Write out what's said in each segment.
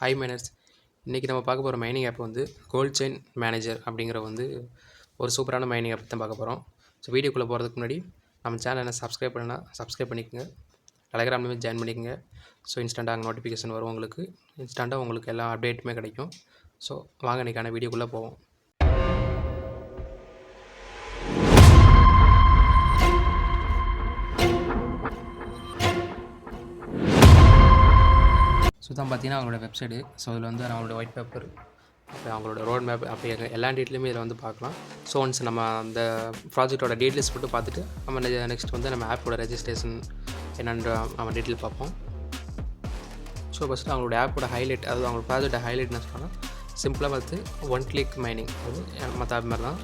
Hi miners. இன்றைக்கி நம்ம பார்க்க போகிற மைனிங் ஆப் வந்து கோல்ட் செயின் மேனேஜர் அப்படிங்கிற ஒரு சூப்பரான மைனிங் ஆப் தான் பார்க்க போகிறோம். ஸோ வீடியோக்குள்ளே போகிறதுக்கு முன்னாடி நம்ம சேனல் என்ன சப்ஸ்கிரைப் பண்ணால் சப்ஸ்கிரைப் பண்ணிக்கோங்க. டெலகிராம்லேயுமே ஜாயின் பண்ணிக்கோங்க. ஸோ இன்ஸ்டண்ட்டாக அங்கே நோட்டிஃபிகேஷன் வரும், உங்களுக்கு இன்ஸ்டண்ட்டாக உங்களுக்கு எல்லா அப்டேட்டுமே கிடைக்கும். ஸோ வாங்க இன்றைக்கான வீடியோக்குள்ளே போவோம். ஸோ தான் பார்த்தீங்கன்னா அவங்களோட வெப்சைட்டு. ஸோ இதில் வந்து அவங்களோட ஒயிட் பேப்பர், அப்புறம் அவங்களோட ரோட் மேப், அப்படி எல்லா டீட்டெயிலுமே இதில் வந்து பார்க்கலாம். ஸோ ஒன்ஸ் நம்ம அந்த ப்ராஜெக்டோட டீட்டெயில்ஸ் மட்டும் பார்த்துட்டு நம்ம நெக்ஸ்ட் வந்து நம்ம ஆப்போட ரெஜிஸ்ட்ரேஷன் என்னென்ற நம்ம டீட்டெயில் பார்ப்போம். ஸோ ஃபஸ்ட்டு அவங்களோட ஆப்போட ஹைலைட், அதாவது அவங்களோட ப்ராஜெக்டை ஹைலைட் என்ன சொன்னால் சிம்பிளாக பார்த்து ஒன் கிளிக் மைனிங், அது மற்ற ஆப் மாதிரி தான்.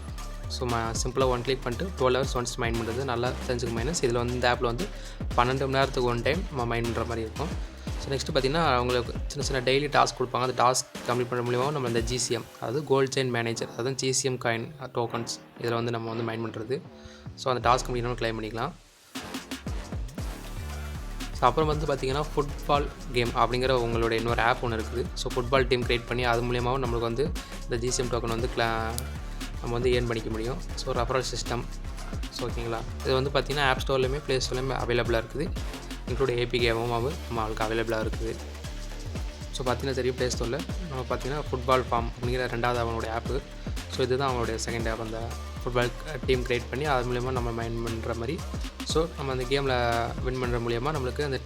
ஸோ சிம்பிளாக ஒன் கிளிக் பண்ணிட்டு 12 hours ஒன்ஸ் மைன் பண்ணுறது நல்லா தெரிஞ்சுக்க மைனஸ். இதில் வந்து இந்த ஆப்பில் வந்து 12 மணி நேரத்துக்கு ஒன் டைம் நம்ம மைன் பண்ணுற மாதிரி இருக்கும். ஸோ நெக்ஸ்ட்டு பார்த்திங்கன்னா அவங்களுக்கு சின்ன சின்ன டெய்லி டாஸ்க் கொடுப்பாங்க. அந்த டாஸ்க் கம்ப்ளீட் பண்ண மூலியமாக நம்ம இந்த ஜிசிஎம், அதாவது கோல்ட் செயின் மேனேஜர், அதாவது ஜிசிஎம் காயின் டோக்கன்ஸ் இதில் வந்து நம்ம வந்து மைன் பண்ணுறது. ஸோ அந்த டாஸ்க் முடியணும் கிளைம் பண்ணிக்கலாம். ஸோ அப்புறம் வந்து பார்த்திங்கன்னா ஃபுட்பால் கேம் அப்படிங்கிற உங்களோட இன்னொரு ஆப் ஒன்று இருக்குது. ஸோ ஃபுட்பால் டீம் க்ரியேட் பண்ணி அது மூலியமாகவும் நம்மளுக்கு வந்து இந்த ஜிசிஎம் டோக்கன் வந்து நம்ம வந்து ஏர்ன் பண்ணிக்க முடியும். So referral system. ஸோ ஓகேங்களா, இது வந்து பார்த்திங்கன்னா ஆப் ஸ்டோர்லேயுமே ப்ளே ஸ்டோர்லேயுமே அவைலபிளாக இருக்குது. இன்க்ளூட் ஏபிகேவும் நம்மளுக்கு அவைலபிளாக இருக்குது. ஸோ பார்த்திங்கன்னா தெரியும், ப்ளே ஸ்டோரில் நம்ம பார்த்திங்கன்னா ஃபுட்பால் ஃபார்ம் அப்படிங்கிற ரெண்டாவது அவனுடைய ஆப்பு. ஸோ இதுதான் அவங்களுடைய செகண்ட் ஆப். அந்த ஃபுட்பால் டீம் க்ரியேட் பண்ணி அது மூலிமா நம்ம மைன் பண்ணுற மாதிரி. ஸோ நம்ம அந்த கேமில் வின் பண்ணுற மூலிமா நம்மளுக்கு அந்த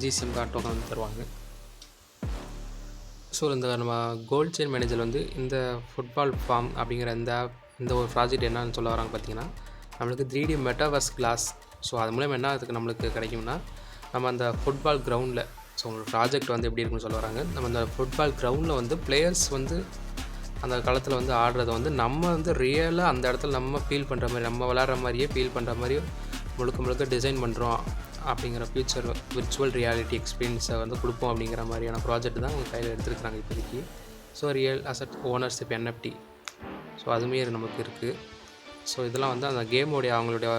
ஜிசிஎம் கார்டு டோக்கன் வந்து தருவாங்க. ஸோ இந்த நம்ம கோல்ட் செயின் மேனேஜர் வந்து இந்த ஃபுட்பால் ஃபார்ம் அப்படிங்கிற இந்த ஒரு ப்ராஜெக்ட் என்னன்னு சொல்ல வராங்க பார்த்திங்கன்னா, நம்மளுக்கு 3D மெட்டாவர்ஸ் கிளாஸ். ஸோ அது மூலம் என்ன அதுக்கு நம்மளுக்கு கிடைக்கும்னா, நம்ம அந்த ஃபுட்பால் கிரவுண்டில், ஸோ உங்களோட ப்ராஜெக்ட் வந்து எப்படி இருக்குன்னு சொல்ல வராங்க, நம்ம அந்த ஃபுட்பால் கிரவுண்டில் வந்து பிளேயர்ஸ் வந்து அந்த காலத்தில் வந்து ஆடுறத வந்து நம்ம வந்து ரியலாக அந்த இடத்துல நம்ம ஃபீல் பண்ணுற மாதிரி, நம்ம விளாட்ற மாதிரியே ஃபீல் பண்ணுற மாதிரி முழுக்க டிசைன் பண்ணுறோம் அப்படிங்கிற ஃபியூச்சர் விர்ச்சுவல் ரியாலிட்டி எக்ஸ்பீரியன்ஸை வந்து கொடுப்போம் அப்படிங்கிற மாதிரியான ப்ராஜெக்ட் தான் அவங்க கையில் எடுத்துருக்குறாங்க இப்போதைக்கு. So real asset ownership NFT, so அதுவுமே நமக்கு இருக்குது. ஸோ இதெல்லாம் வந்து அந்த கேமோடைய அவங்களுடைய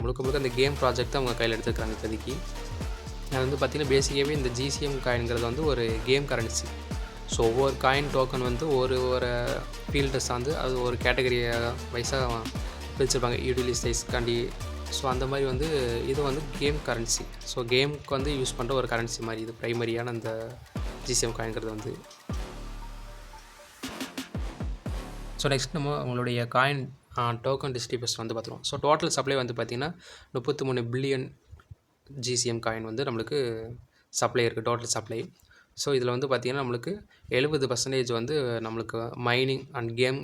முழுக்க அந்த கேம் ப்ராஜெக்ட் தான் அவங்க கையில் எடுத்துருக்காங்க இப்போதைக்கு. அது வந்து பார்த்திங்கன்னா பேசிக்காகவே இந்த ஜிசிஎம் காயின்ங்கிறது வந்து ஒரு கேம் கரன்சி. ஸோ ஒவ்வொரு காயின் டோக்கன் வந்து ஒரு ஃபீல்டை சார்ந்து அது ஒரு கேட்டகரி வைஸாக பிரிச்சிருப்பாங்க, யூட்டிலிட்டி சைஸ்க்காண்டி. ஸோ அந்த மாதிரி வந்து இது வந்து கேம் கரன்சி. ஸோ கேமுக்கு வந்து யூஸ் பண்ணுற ஒரு கரன்சி மாதிரி இது ப்ரைமரியான அந்த ஜிசிஎம் காயின்கிறது வந்து. ஸோ நெக்ஸ்ட் நம்ம உங்களுடைய காயின் டோக்கன் டிஸ்ட்ரிபியூஷன் வந்து பார்த்துருவோம். ஸோ டோட்டல் சப்ளை வந்து பார்த்திங்கன்னா 33 பில்லியன் ஜிசிஎம் காயின் வந்து நம்மளுக்கு சப்ளை இருக்குது, டோட்டல் சப்ளை. ஸோ இதில் வந்து பார்த்திங்கன்னா நம்மளுக்கு 70% வந்து நம்மளுக்கு மைனிங் அண்ட் கேம்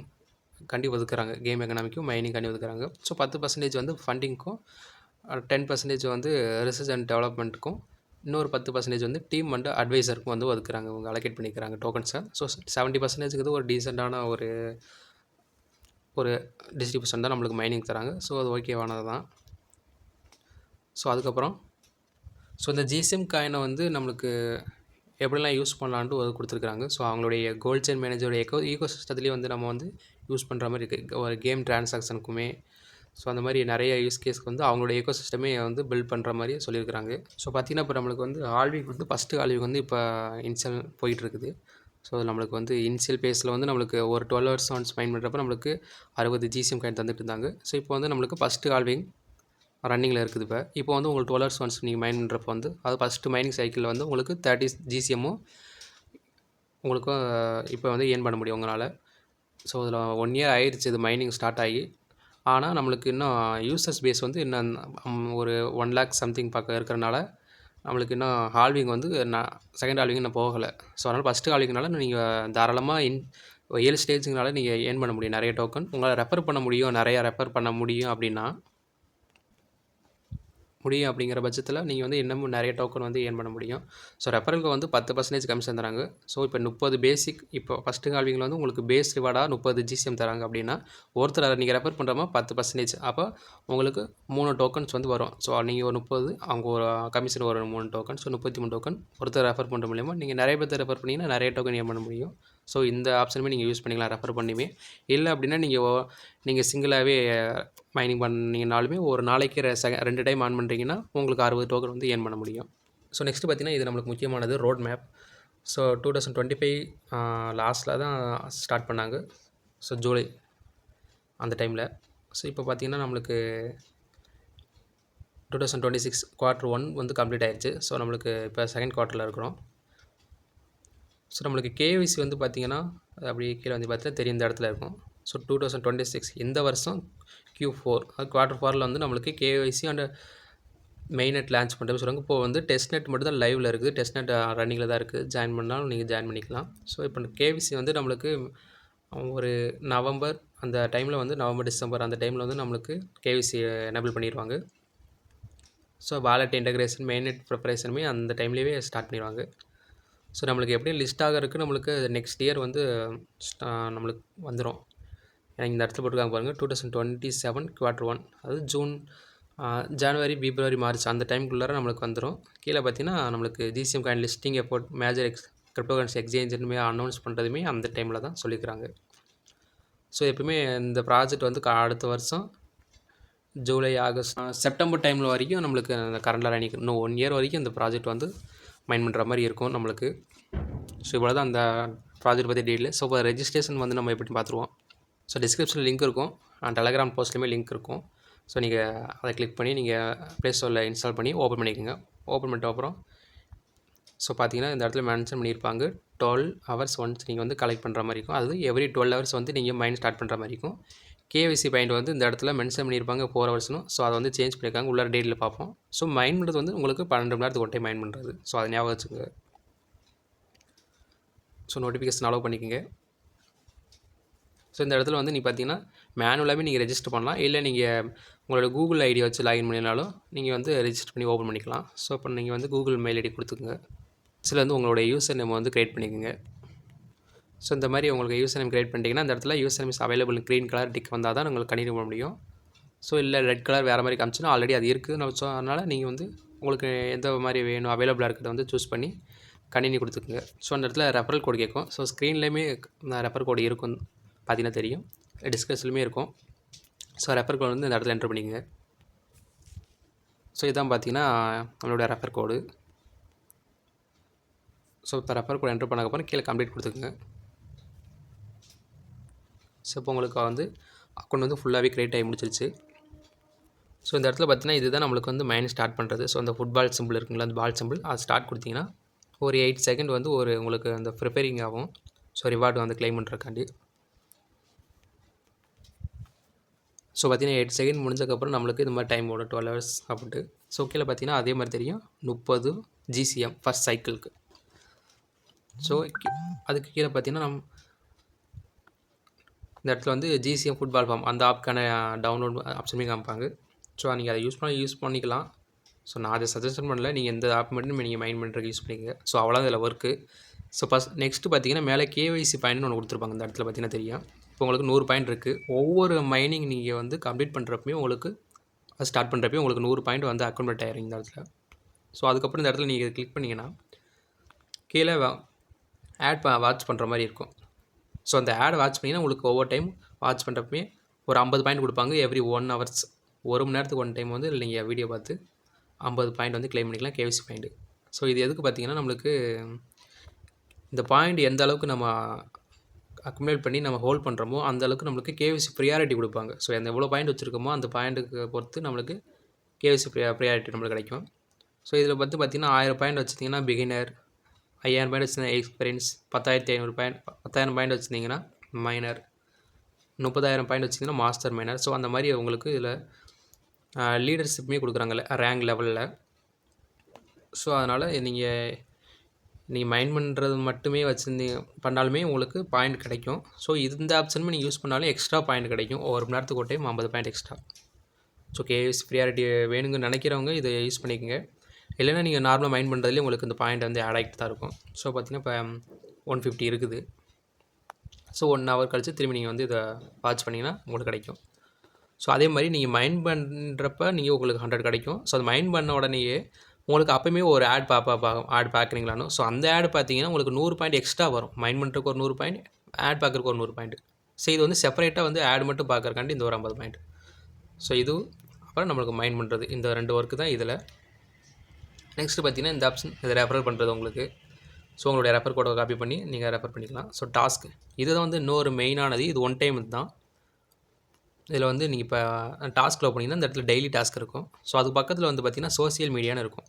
கண்டி ஒதுக்குறாங்க, கேம் எக்கனாமிக்கும் மைனிங் கண்டி ஒதுக்குறாங்க. ஸோ 10% வந்து ஃபண்டிங்க்கும், 10% வந்து ரிசர்ச் அண்ட் டெவலப்மெண்ட்டுக்கும், இன்னொரு 10% வந்து டீம் அண்ட் அட்வைசருக்கும் வந்து ஒதுக்குறாங்க, அவங்க அலோகேட் பண்ணிக்கிறாங்க டோக்கன்ஸை. ஸோ 70%க்கு ஒரு டீசெண்டான ஒரு டிஸ்ட்ரிபியூஷன் தான் நம்மளுக்கு மைனிங் தராங்க. ஸோ அது ஓகேவானது தான். ஸோ அதுக்கப்புறம் இந்த ஜிசிஎம் காயினை வந்து நம்மளுக்கு எப்படிலாம் யூஸ் பண்ணலான்ட்டு கொடுத்துருக்குறாங்க. ஸோ அவங்களுடைய கோல்ட் செயின் மேனேஜரோட ஈகோ சிஸ்டத்துலேயே வந்து நம்ம வந்து யூஸ் பண்ணுற மாதிரி இருக்குது, ஒரு கேம் டிரான்சாக்ஷனுக்குமே. ஸோ அந்த மாதிரி நிறைய யூஸ் கேஸ்க்கு வந்து அவங்களோட ஈகோ சிஸ்டமே வந்து பில்ட் பண்ணுற மாதிரி சொல்லியிருக்கிறாங்க. ஸோ பார்த்திங்கன்னா இப்போ நம்மளுக்கு வந்து ஆல்விக் வந்து ஃபஸ்ட்டு ஆல்விக் வந்து இப்போ இன்ஷியல் போயிட்டுருக்குது. ஸோ நம்மளுக்கு வந்து இனிஷியல் பேஸில் வந்து நம்மளுக்கு ஒரு 12 hours ஒன்ஸ் மைன் பண்ணுறப்ப நம்மளுக்கு 60 ஜிசிஎம் காயின் தந்துட்டு இருந்தாங்க. ஸோ இப்போ வந்து நம்மளுக்கு ஃபஸ்ட்டு ஆல்விங் ரன்னிங்கில் இருக்குது. இப்போ வந்து உங்களுக்கு 12 hours ஒன்ஸ் நீங்கள் மைன் பண்ணுறப்போ வந்து அது ஃபஸ்ட்டு மைனிங் சைக்கிளில் வந்து உங்களுக்கு 30 ஜிசிஎம்மும் உங்களுக்கும் இப்போ வந்து ஏர்ன் பண்ண முடியும் உங்களால். ஸோ இதில் 1 year ஆயிடுச்சு இது மைனிங் ஸ்டார்ட் ஆகி. ஆனால் நம்மளுக்கு இன்னும் யூசர்ஸ் பேஸ் வந்து இன்னும் ஒரு 1 lakh சம்திங் பக்கம் இருக்கிறனால நம்மளுக்கு இன்னும் ஹால்விங் வந்து செகண்ட் ஹால்விங் இன்னும் போகலை. ஸோ அதனால் ஃபஸ்ட்டு ஹால்விங்னால நீங்கள் தாராளமாக 7 ஸ்டேஜுங்கனால நீங்கள் ஏர்ன் பண்ண முடியும் நிறைய டோக்கன். உங்களால் ரெஃபர் பண்ண முடியும், நிறையா ரெஃபர் பண்ண முடியும் அப்படிங்கிற பட்சத்தில் நீங்கள் வந்து இன்னமும் நிறைய டோக்கன் வந்து ஏர்ன் பண்ண முடியும். ஸோ ரெஃபரலுக்கு வந்து 10% கமிஷன் தராங்க. ஸோ இப்போ 30 பேசிக், இப்போ ஃபஸ்ட்டு ஹால்விங்கில் வந்து உங்களுக்கு பேஸ் ரிவார்டாக 30 ஜிசிஎம் தராங்க அப்படின்னா ஒருத்தர் நீங்கள் ரெஃபர் பண்ணுறமா 10%, அப்போ உங்களுக்கு 3 டோக்கன்ஸ் வந்து வரும். ஸோ நீங்கள் ஒரு 30, அவங்க ஒரு கமிஷன் ஒரு 3 டோக்கன், ஸோ 33 டோக்கன் ஒருத்தர் ரெஃபர் பண்ணுற மூலியமாக நீங்கள் நிறைய பேர்த்த ரெஃபர் பண்ணிங்கன்னா நிறைய டோக்கன் ஏர்ன் பண்ண முடியும். ஸோ இந்த ஆப்ஷனுமே நீங்கள் யூஸ் பண்ணிக்கலாம் ரெஃபர் பண்ணியுமே. இல்லை அப்படின்னா நீங்கள் சிங்கிளாகவே மைனிங் பண்ணிங்கனாலுமே ஒரு நாளைக்கு 2 டைம் ஆன் பண்ணுறீங்கன்னா உங்களுக்கு 60 டோக்கன் வந்து ஏர்ன் பண்ண முடியும். ஸோ நெக்ஸ்ட்டு பார்த்திங்கன்னா இது நம்மளுக்கு முக்கியமானது ரோட் மேப். ஸோ 2025 லாஸ்ட்டில் தான் ஸ்டார்ட் பண்ணாங்க. ஸோ ஜூலை அந்த டைமில். ஸோ இப்போ பார்த்திங்கன்னா நம்மளுக்கு 2026 Q1 வந்து கம்ப்ளீட் ஆயிடுச்சு. ஸோ நம்மளுக்கு இப்போ செகண்ட் குவார்ட்டரில் இருக்கிறோம். ஸோ நம்மளுக்கு கேஒய்சி வந்து பார்த்திங்கன்னா அப்படியே கீழே வந்து பார்த்தா தெரியும், இந்த இடத்துல இருக்கும். ஸோ 2026 இந்த வருஷம் Q4 Q4 வந்து நம்மளுக்கு கேஒய்சி அண்ட் மெயின்நெட் லான்ச் பண்ணுறது சொல்லுவாங்க. இப்போது வந்து டெஸ்ட் நெட் மட்டும் தான் லைவில் இருக்குது. டெஸ்ட் நெட் ரன்னிங்கில் தான் இருக்குது. ஜாயின் பண்ணாலும் நீங்கள் ஜாயின் பண்ணிக்கலாம். ஸோ இப்போ கேஒய்சி வந்து நம்மளுக்கு ஒரு நவம்பர் அந்த டைமில் வந்து நவம்பர் டிசம்பர் அந்த டைமில் வந்து நம்மளுக்கு கேஒய்சி எனேபிள் பண்ணிடுவாங்க. ஸோ வாலெட் இன்டகிரேஷன் மெயின்நெட் ப்ரிப்பரேஷனுமே அந்த டைம்லேயே ஸ்டார்ட் பண்ணிடுவாங்க. ஸோ நம்மளுக்கு எப்படி லிஸ்ட் ஆகிறதுக்கு நம்மளுக்கு நெக்ஸ்ட் இயர் வந்து நம்மளுக்கு வந்துடும். எனக்கு இந்த இடத்துல போட்டுருக்காங்க பாருங்கள், 2027 Q1 அதாவது ஜூன் ஜனவரி பிப்ரவரி மார்ச் அந்த டைமுக்குள்ளார நம்மளுக்கு வந்துடும். கீழே பார்த்தீங்கன்னா நம்மளுக்கு ஜிசிஎம் காயின் லிஸ்டிங் எப்போட் மேஜர் கிரிப்டோ கரன்சி எக்ஸ்சேஞ்சுமே அனௌன்ஸ் பண்ணுறதுமே அந்த டைமில் தான் சொல்லியிருக்கிறாங்க. ஸோ எப்பவுமே இந்த ப்ராஜெக்ட் வந்து அடுத்த வருஷம் ஜூலை ஆகஸ்ட் செப்டம்பர் டைமில் வரைக்கும் நம்மளுக்கு கரண்டில் ரன்னிங் இன்னும் 1 இயர் வரைக்கும் இந்த ப்ராஜெக்ட் வந்து மைண்ட் பண்ணுற மாதிரி இருக்கும் நம்மளுக்கு. ஸோ இவ்வளோ தான் அந்த ப்ராஜெக்ட் பற்றி டீட்டெயில். ஸோ இப்போ ரெஜிஸ்ட்ரேஷன் வந்து நம்ம எப்படி பார்த்துருவோம். ஸோ டிஸ்கிரிப்ஷனில் லிங்க் இருக்கும், டெலகிராம் போஸ்ட்லேயுமே லிங்க் இருக்கும். ஸோ நீங்கள் அதை கிளிக் பண்ணி நீங்கள் ப்ளே ஸ்டோரில் இன்ஸ்டால் பண்ணி ஓப்பன் பண்ணிக்கோங்க. ஓப்பன் பண்ணிட்ட அப்புறம் ஸோ பார்த்தீங்கன்னா இந்த இடத்துல மென்ஷன் பண்ணியிருப்பாங்க 12 hours ஒன்ஸ் நீங்கள் வந்து கலெக்ட் பண்ணுற மாதிரி இருக்கும். அது எவ்ரி 12 hours வந்து நீங்கள் மைண்ட் ஸ்டார்ட் பண்ணுற மாதிரி இருக்கும். கேஒய்சி பாயிண்ட் வந்து இந்த இடத்துல மென்ஷன் பண்ணியிருப்பாங்க 4 hours. ஸோ அதை வந்து சேஞ்ச் பண்ணியிருக்காங்க, உள்ளார டேட்டில் பார்ப்போம். ஸோ மைண்ட் பண்ணுறது வந்து உங்களுக்கு 12 மணி நேரத்துக்கு ஒரு டைம் மைண்ட் பண்ணுறது. ஸோ அதை ஞாபகம் வச்சுக்கோங்க. ஸோ நோட்டிஃபிகேஷன் அலோவ் பண்ணிக்கோங்க. ஸோ இந்த இடத்துல வந்து நீங்கள் பார்த்தீங்கன்னா மேனுவலாகவே நீங்கள் ரெஜிஸ்டர் பண்ணலாம், இல்லை நீங்கள் உங்களோட கூகுள் ஐடியை வச்சு லாகின் பண்ணினாலும் நீங்கள் வந்து ரெஜிஸ்டர் பண்ணி ஓப்பன் பண்ணிக்கலாம். ஸோ இப்போ நீங்கள் வந்து கூகுள் மெயில் ஐடி கொடுத்துக்குங்க. இதில் வந்து உங்களோட யூசர் நேம் வந்து க்ரியேட் பண்ணிக்கோங்க. ஸோ இந்த மாதிரி உங்களுக்கு யூசர் நேம் க்ரியேட் பண்ணிட்டீங்கன்னா இந்த இடத்துல user name is available green colour tick வந்தால் தான் உங்களுக்கு கண்டினியூ பண்ண முடியும். ஸோ இல்லை ரெட் கலர் வேறு மாதிரி காமிச்சுன்னா ஆல்ரெடி அது இருக்குது. ஸோ அதனால் நீங்கள் வந்து உங்களுக்கு எந்த மாதிரி வேணும் அவைலபிளாக இருக்கிறத வந்து சூஸ் பண்ணி கண்டினியூ கொடுத்துக்குங்க. ஸோ அந்த இடத்துல ரெஃபரல் கோடு கேட்கும். ஸோ ஸ்க்ரீன்லேயுமே ரெஃபர் கோடு இருக்கும், பார்த்தீங்கன்னா தெரியும், டிஸ்கஸ்லையுமே இருக்கும். ஸோ ரெஃபர் கோடு வந்து இந்த இடத்துல என்ட்ரு பண்ணிக்கோங்க. ஸோ இதான் பார்த்தீங்கன்னா நம்மளோட ரெஃபர் கோடு. ஸோ இப்போ ரெஃபர் கோடு என்ட்ரு பண்ணக்கப்புறம் கீழே கம்ப்ளீட் கொடுத்துக்குங்க. ஸோ இப்போ உங்களுக்கு வந்து அக்கௌண்ட் வந்து ஃபுல்லாகவே க்ரியேட் ஆகி முடிச்சிருச்சு. ஸோ இந்த இடத்துல பார்த்தீங்கன்னா இதுதான் நம்மளுக்கு வந்து மைண்ட் ஸ்டார்ட் பண்ணுறது. ஸோ அந்த ஃபுட்பால் சிம்பிள் இருக்குங்களா, அந்த பால் சிம்பிள் அது ஸ்டார்ட் கொடுத்தீங்கன்னா ஒரு 8 செகண்ட் வந்து ஒரு உங்களுக்கு அந்த ப்ரிப்பேரிங் ஆகும். ஸோ ரிவார்டு வந்து க்ளைம் பண்ணுறக்காண்டி. ஸோ பார்த்தீங்கன்னா 8 செகண்ட் முடிஞ்சக்கப்புறம் நம்மளுக்கு இந்த மாதிரி டைம் ஓடும் 12 hours அப்படின்ட்டு. ஸோ கீழே பார்த்தீங்கன்னா அதே மாதிரி தெரியும் 30 GCM ஃபஸ்ட் சைக்கிளுக்கு. ஸோ அதுக்கு கீழே பார்த்தீங்கன்னா இந்த இடத்துல வந்து GCM ஃபுட்பால் ஃபார்ம் அந்த ஆப்க்கான டவுன்லோட் ஆப்ஷனுமே காமிப்பாங்க. ஸோ நீங்கள் அதை யூஸ் பண்ணிக்கலாம். ஸோ நான் அதை சஜஷன் பண்ணல, நீங்கள் எந்த ஆப் மட்டும் நீங்கள் மைண்ட் பண்ணுறதுக்கு யூஸ் பண்ணிக்கங்க. ஸோ அவ்வளோ இதில் ஒர்க்கு. ஸோ நெக்ஸ்ட்டு பார்த்தீங்கன்னா மேலே கேஒய்சி பாயிண்ட்னு ஒன்று கொடுத்துருப்பாங்க. இந்த இடத்துல பார்த்தீங்கன்னா தெரியும், இப்போ உங்களுக்கு 100 பாயிண்ட் இருக்குது. ஒவ்வொரு மைனிங் நீங்கள் வந்து கம்ப்ளீட் பண்ணுறப்பையும் உங்களுக்கு ஸ்டார்ட் பண்ணுறப்பையும் உங்களுக்கு 100 பாயிண்ட் வந்து அக்கௌண்ட் ஆயிரும் இந்த இடத்துல. ஸோ அதுக்கப்புறம் இந்த இடத்துல நீங்கள் கிளிக் பண்ணிங்கன்னா கீழே ஆட் வாட்ச் பண்ணுற மாதிரி இருக்கும். ஸோ அந்த ஆட் வாட்ச் பண்ணிங்கன்னா உங்களுக்கு ஒவ்வொரு டைம் வாட்ச் பண்ணுறப்பமே ஒரு 50 பாயிண்ட் கொடுப்பாங்க. எவ்ரி 1 hours, 1 மணி நேரத்துக்கு 1 டைம் வந்து நீங்கள் வீடியோ பார்த்து 50 பாயிண்ட் வந்து க்ளைம் பண்ணிக்கலாம், கேஒய்சி பாயிண்ட்டு. ஸோ இது எதுக்கு பார்த்தீங்கன்னா நம்மளுக்கு இந்த பாயிண்ட் எந்த அளவுக்கு நம்ம அக்குமுலேட் பண்ணி நம்ம ஹோல்ட் பண்ணுறோமோ அந்த அளவுக்கு நம்மளுக்கு கேஒய்சி ப்ரியாரிட்டி கொடுப்பாங்க. ஸோ எவ்வளோ பாயிண்ட் வச்சுருக்கோமோ அந்த பாயிண்ட்டுக்கு பொறுத்து நம்மளுக்கு கேஒய்சி ப்ரியாரிட்டி நம்மளுக்கு கிடைக்கும். ஸோ இதில் பார்த்தீங்கன்னா 1000 பாயிண்ட் வச்சுருந்தீங்கன்னா பிகினர், 5000 பாயிண்ட் வச்சுருந்தீங்கன்னா எக்ஸ்பீரியன்ஸ், 10,500 பாயிண்ட் 10,000 பாயிண்ட் வச்சுருந்தீங்கன்னா மைனர், 30,000 பாயிண்ட் வச்சுருந்தீங்கன்னா மாஸ்டர் மைனர். ஸோ அந்த மாதிரி உங்களுக்கு இதில் லீடர்ஷிப்புமே கொடுக்குறாங்கல்ல ரேங்க் லெவலில். ஸோ அதனால் நீங்கள் மைண்ட் பண்ணுறது மட்டுமே வச்சுருந்தீங்க பண்ணாலுமே உங்களுக்கு பாயிண்ட் கிடைக்கும். ஸோ இந்த ஆப்ஷனுமே நீங்கள் யூஸ் பண்ணாலும் எக்ஸ்ட்ரா பாயிண்ட் கிடைக்கும். ஒரு மணி நேரத்துக்கு ஒரு time 50 point extra. So KYC priority வேணுங்கன்னு நினைக்கிறவங்க இதை யூஸ் பண்ணிக்கோங்க. இல்லைன்னா நீங்கள் நார்மலாக மைண்ட் பண்ணுறதுலேயே உங்களுக்கு இந்த பாயிண்ட் வந்து ஆட் ஆகிட்டு தான் இருக்கும். ஸோ பார்த்தீங்கன்னா இப்போ 150 இருக்குது. ஸோ 1 hour கழித்து திரும்பி நீங்கள் வந்து இதை வாட்ச் பண்ணிங்கன்னா உங்களுக்கு கிடைக்கும். ஸோ அதே மாதிரி நீங்கள் மைண்ட் பண்ணுறப்ப நீங்கள் உங்களுக்கு 100 கிடைக்கும். ஸோ அது மைண்ட் பண்ண உடனேயே உங்களுக்கு அப்போயுமே ஒரு ஆட் ஆட் பார்க்குறீங்களானோ, ஸோ அந்த ஆட் பார்த்தீங்கன்னா உங்களுக்கு 100 பாயிண்ட் எக்ஸ்ட்ரா வரும். மைண்ட் பண்ணுறதுக்கு ஒரு 100 பாயிண்ட், ஆட் பார்க்குறதுக்கு ஒரு 100 பாயிண்ட். ஸோ இது வந்து செப்பரேட்டாக வந்து ஆட் மட்டும் பார்க்குறக்காண்டி இந்த ஒரு 50 பாயிண்ட். ஸோ இது அப்புறம் நம்மளுக்கு மைண்ட் பண்ணுறது இந்த 2 ஒர்க்கு தான் இதில். நெக்ஸ்ட்டு பார்த்தீங்கன்னா இந்த ஆப்ஷன் இதை ரெஃபரல் பண்ணுறது உங்களுக்கு. ஸோ உங்களுடைய ரெஃபர் கோடை காப்பி பண்ணி நீங்கள் ரெஃபர் பண்ணிக்கலாம். ஸோ டாஸ்க் இதுதான் வந்து இன்னொரு மெயினானது. இது ஒன் டைம் தான். இதில் வந்து நீங்கள் இப்போ டாஸ்கில் போனீங்கன்னா இந்த இடத்துல டெய்லி டாஸ்க் இருக்கும். ஸோ அது பக்கத்தில் வந்து பார்த்திங்கன்னா சோசியல் மீடியான்னு இருக்கும்.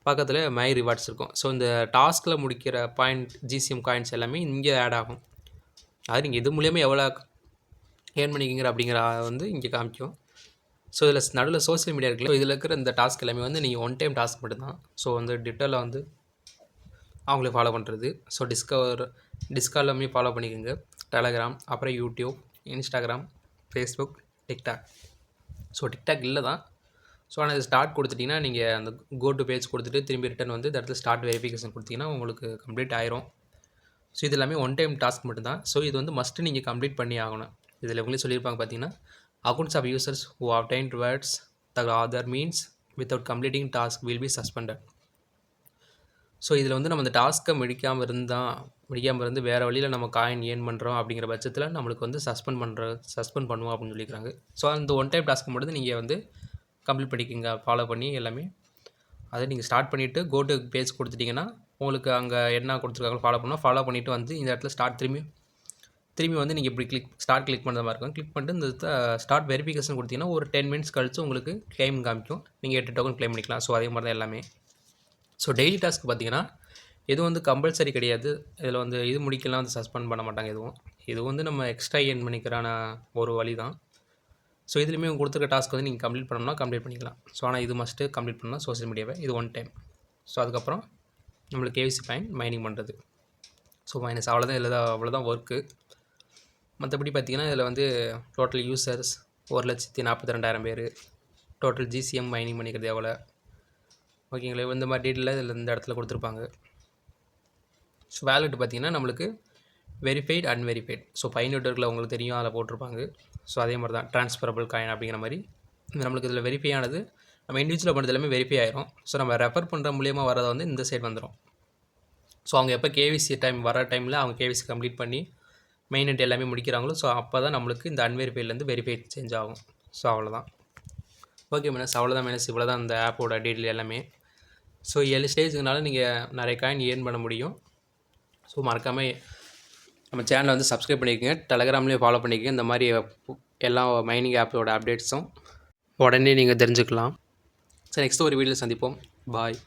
பக்கத்தில் மை ரிவார்ட்ஸ் இருக்கும். ஸோ இந்த டாஸ்கில் முடிக்கிற பாயிண்ட் ஜிசிஎம் காயின்ஸ் எல்லாமே இங்கே ஆட் ஆகும். அது நீங்கள் இது மூலியமாக எவ்வளோ ஏர்ன் பண்ணிக்கிங்கிற அப்படிங்கிற வந்து இங்கே காமிக்கும். ஸோ இதில் நடுவில் சோசியல் மீடியா இருக்குல்ல, இதில் இருக்கிற இந்த டாஸ்க் எல்லாமே வந்து நீங்கள் ஒன் டைம் டாஸ்க் மட்டும்தான். ஸோ வந்து ட்விட்டரில் வந்து அவங்களே ஃபாலோ பண்ணுறது. ஸோ டிஸ்கார்ட் எல்லாமே ஃபாலோ பண்ணிக்கோங்க. டெலகிராம், அப்புறம் YouTube, Instagram, Facebook, TikTok. So TikTok இல்லை தான். ஸோ ஆனால் இது ஸ்டார்ட் கொடுத்துட்டிங்கன்னா நீங்கள் அந்த கோ டு பேஜ் கொடுத்துட்டு திரும்பி ரிட்டன் வந்து இந்த இடத்துல ஸ்டார்ட் வெரிஃபிகேஷன் கொடுத்தீங்கன்னா உங்களுக்கு கம்ப்ளீட் ஆயிரும். ஸோ இது எல்லாமே ஒன் டைம் டாஸ்க் மட்டும்தான். ஸோ இது வந்து மஸ்ட்டு நீங்கள் கம்ப்ளீட் பண்ணி ஆகணும். இதில் உங்களே சொல்லியிருப்பாங்க பார்த்தீங்கன்னா, accounts of users who obtain rewards the other means without completing task will be suspended. So இதில் வந்து நம்ம இந்த டாஸ்க்கை முடிக்காமல் இருந்து வேறு வழியில் நம்ம காயின் ஏர்ன் பண்ணுறோம் அப்படிங்கிற பட்சத்தில் நம்மளுக்கு வந்து சஸ்பெண்ட் பண்ணுவோம் அப்படின்னு சொல்லியிருக்காங்க. ஸோ அந்த ஒன் டைம் டாஸ்க்கு மட்டும் நீங்கள் வந்து கம்ப்ளீட் பண்ணிக்கோங்க, ஃபாலோ பண்ணி எல்லாமே. அதை நீங்கள் ஸ்டார்ட் பண்ணிவிட்டு கோ டு பேஜ் கொடுத்துட்டிங்கன்னா உங்களுக்கு அங்கே என்ன கொடுத்துருக்காங்க ஃபாலோ பண்ணிவிட்டு வந்து இந்த இடத்துல திரும்பி வந்து நீங்கள் இப்படி கிளிக் பண்ணுற மாதிரி இருக்கும். கிளிக் பண்ணிட்டு இந்த ஸ்டார்ட் வெரிஃபிகேஷன் கொடுத்தீங்கன்னா ஒரு 10 மினிட்ஸ் கழிச்சு உங்களுக்கு கிளைம் காமிக்கும். நீங்கள் 8 டோக்கன் கிளைம் பண்ணிக்கலாம். ஸோ அதே மாதிரி தான் எல்லாமே. ஸோ டெய்லி டாஸ்க் பார்த்தீங்கன்னா இது வந்து கம்பல்சரி கிடையாது. இதில் வந்து இது முடிக்கலாம் வந்து சஸ்பெண்ட் பண்ண மாட்டாங்க எதுவும். இது வந்து நம்ம எக்ஸ்ட்ரா ஏர்ன் பண்ணிக்கிறான ஒரு வழி தான். ஸோ இதுலேயுமே கொடுத்துருக்க டாஸ்க் வந்து நீங்கள் கம்ப்ளீட் பண்ணணும்னா கம்ப்ளீட் பண்ணிக்கலாம். ஸோ ஆனால் இது மஸ்ட்டு கம்ப்ளீட் பண்ணலாம் சோஷியல் மீடியாவை. இது ஒன் டைம். ஸோ அதுக்கப்புறம் நம்மளுக்கு கேவிசி பாயிண்ட் மைனிங் பண்ணுறது. ஸோ மைனஸ் அவ்வளோதான் ஒர்க்கு. மற்றபடி பார்த்திங்கன்னா இதில் வந்து டோட்டல் யூசர்ஸ் 1,42,000 பேர், டோட்டல் ஜிசிஎம் மைனிங் பண்ணிக்கிறது எவ்வளோ, ஓகேங்களா? இந்த மாதிரி டீட்டெயிலாக இதில் இந்த இடத்துல கொடுத்துருப்பாங்க. ஸோ வேலெட் பார்த்திங்கன்னா நம்மளுக்கு வெரிஃபைட் அன்வெரிஃபைட். ஸோ பயனீட்டர்களை உங்களுக்கு தெரியும், அதில் போட்டிருப்பாங்க. ஸோ அதே மாதிரி தான் ட்ரான்ஸ்ஃபரபிள் காயின் அப்படிங்கிற மாதிரி நம்மளுக்கு இதில் வெரிஃபை ஆனது நம்ம இண்டிவிஜுவலாக பண்ணுறது எல்லாமே வெரிஃபை ஆயிரும். ஸோ நம்ம ரெஃபர் பண்ணுற மூலியமாக வரதை வந்து இந்த சைடு வந்துடும். ஸோ அவங்க எப்போ கேவிசி டைம் வர டைமில் அவங்க கேவிசி கம்ப்ளீட் பண்ணி மெயின்டென்ட் எல்லாமே முடிக்கிறாங்களோ ஸோ அப்போ தான் நம்மளுக்கு இந்த அன்வெரிஃபைட்லேருந்து வெரிஃபைட் சேஞ்ச் ஆகும். ஸோ அவ்வளோதான். ஓகே மைனஸ், அவ்வளோதான் மைனஸ். இவ்வளோ தான் இந்த ஆப்போட டீட்டெயில் எல்லாமே. ஸோ 7 ஸ்டேஜுக்குனால நீங்கள் நிறைய காயின் ஏர்ன் பண்ண முடியும். ஸோ மறக்காமல் நம்ம சேனலை வந்து சப்ஸ்கிரைப் பண்ணிக்கோங்க. டெலகிராம்லேயும் ஃபாலோ பண்ணிக்கோங்க. இந்த மாதிரி எல்லா மைனிங் ஆப்போட அப்டேட்ஸும் உடனே நீங்கள் தெரிஞ்சுக்கலாம். சரி, நெக்ஸ்ட் ஒரு வீடியோவில் சந்திப்போம். பாய்.